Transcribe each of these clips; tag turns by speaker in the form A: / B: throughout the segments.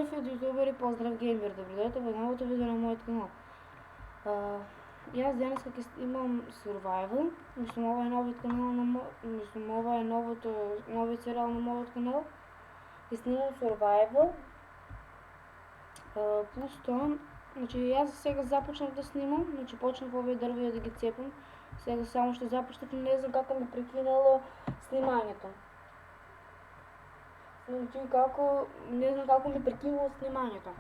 A: Ютубери, поздрав геймер, добре дойдете в новото видео на моят канал. И аз днес имам Survival, това е новият сериал на моят канал. И снимам Survival. Плюс това, значи аз сега започнах да снимам, значи почнах овие дървия да ги цепам. Сега само ще започнах, но не знам как ми прекинало сниманието. Не знам как ми прекинало сниманието.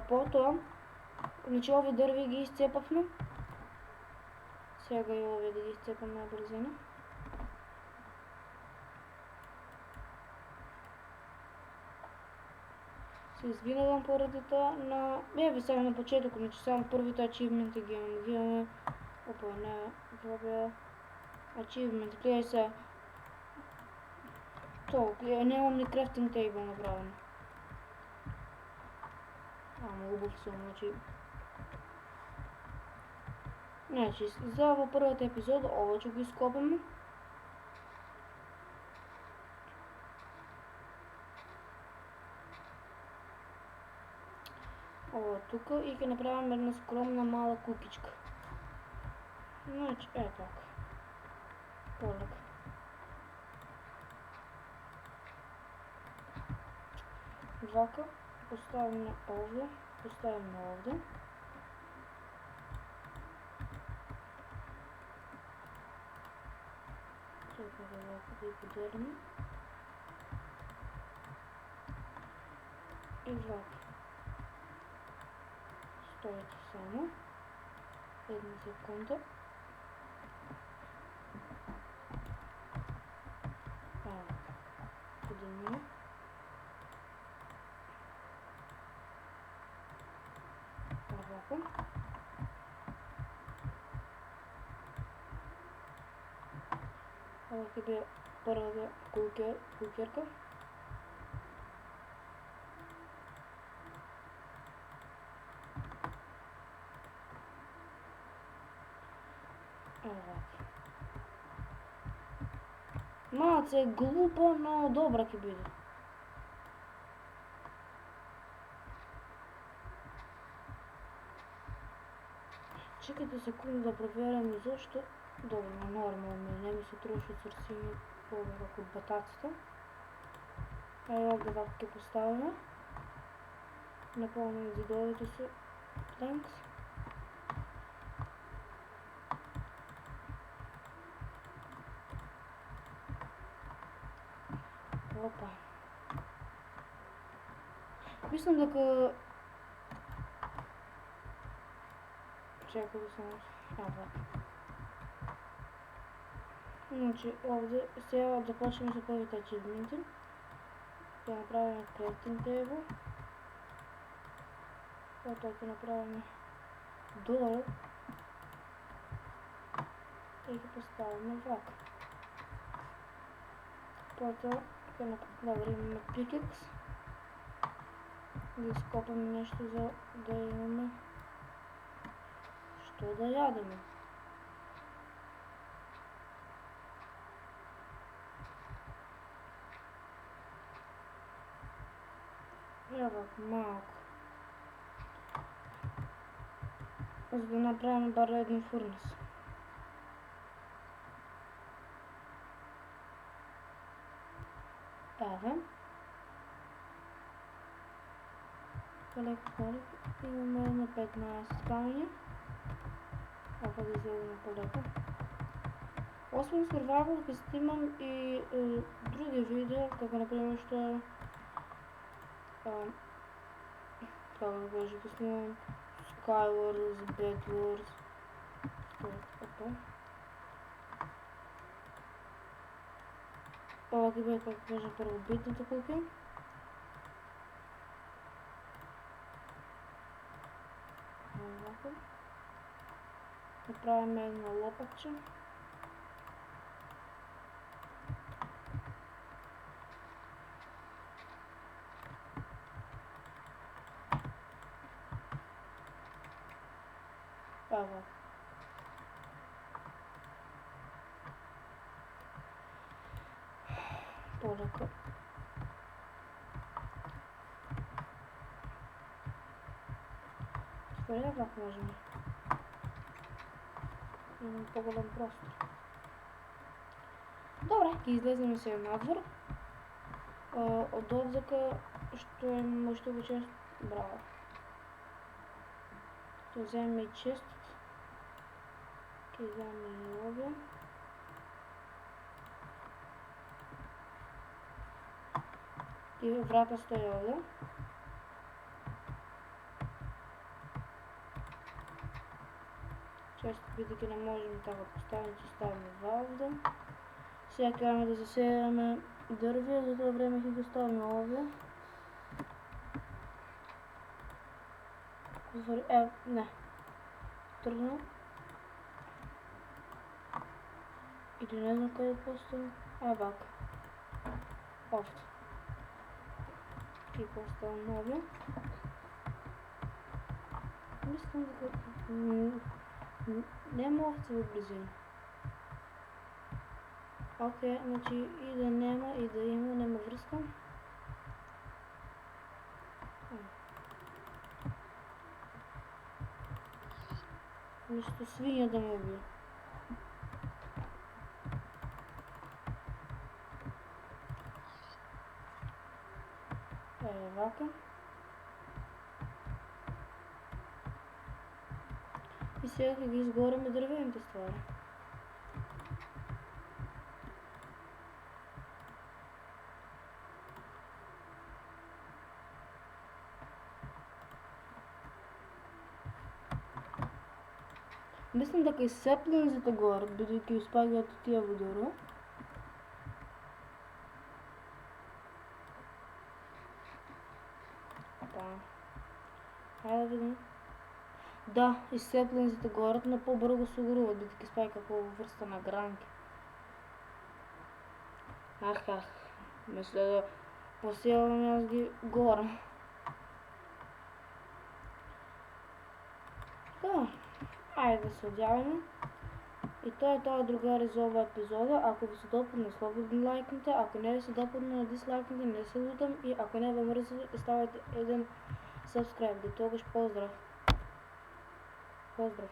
A: По-това, значи ови дърви ги изцепахме. Сега и ови да ги изцепам на бързина. Се извинявам поради това, но сега на почетък, значи само първите ачивменти ги имаме. Имаме... Опа, не, това бе... Ачивмент, гледай сега. Нямам ни крафтинг тейбъл направено. Хубав съм, значи... за първата епизода обаче го изкопаме. Тук и ще направим една скромна мала кукичка. Значи, така. Полек. Двака. Поставим на овде. Поставим на овде. Чакай да ги поделим. И двака. Стойте само. Една секунда. Поднимем. Тебе първата кукерка. Малце е глупа, но добра ќе биде. Чекайте секунда да проверям защо. Добре, нормално, не ми се троши сърцини по-върх от батаците. Овде вака ќе поставяме. Напълним зидовете си планкс. Опа. Мислам дека... Чакай да само... Значи, овде сега започваме за първите ачивменти. Ще направим крафтинг тейбъл. Това ще направим долу. И ще поставим влак. Потом добре, имаме пикекс. Да изкопаме нещо за да имаме що да ядеме. Ева малко. За да направим бар един фурнес. Ева. Полек. Имаме на 15 камъня. Опа да изядем полека. Освен Survival ще снимам и други видео, като например ще как да кажа, да снимам Skywars, Bedwars. Опа. Това ги бе, как кажа, първобитната куки. Направим едно лопатче. Ева. Полека. Добре, как можем? Имам по-голям простор. Добре, ги излезем сега надвор. От отзака ще го чест. Браво. Ще вземем и чест. Ще вземем и лобя. И врата стои овде. Често бидејќи не можем така поставим, ќе ставиме два овде. Сега кајаме да засееме дрвја, за тоа време ќе го ставиме овде. Не. Тргна. Или не знам каде поставим. Вака. Овде. Ќе поставим овде. Мислам дека нема овце во близина. Окей, значи и да нема и да има, нема врска. Ништо свиња да ме убие. Вака. И сега ќе ги изгореме дрвените ствари. Мислам дека и сеплинзите горат, бидејќи испаѓаат тие во дрво. Да. Хајде да видим. Да, и сеплинзите горат, но по-брзо се угоруваат, бидејќи испаѓа по врста на гранки. Мисля да посевам јас ги горам. Да. Ајде да се одјавиме. И тоа е тоа, другари, за оваа епизода. Ако ви се допадна, слободно лајкнете, ако не ви се допадна, дислајкнете, не се лутам, и ако не ве мрзи, ставете еден subscribe. До тогаш поздрав. Поздрав.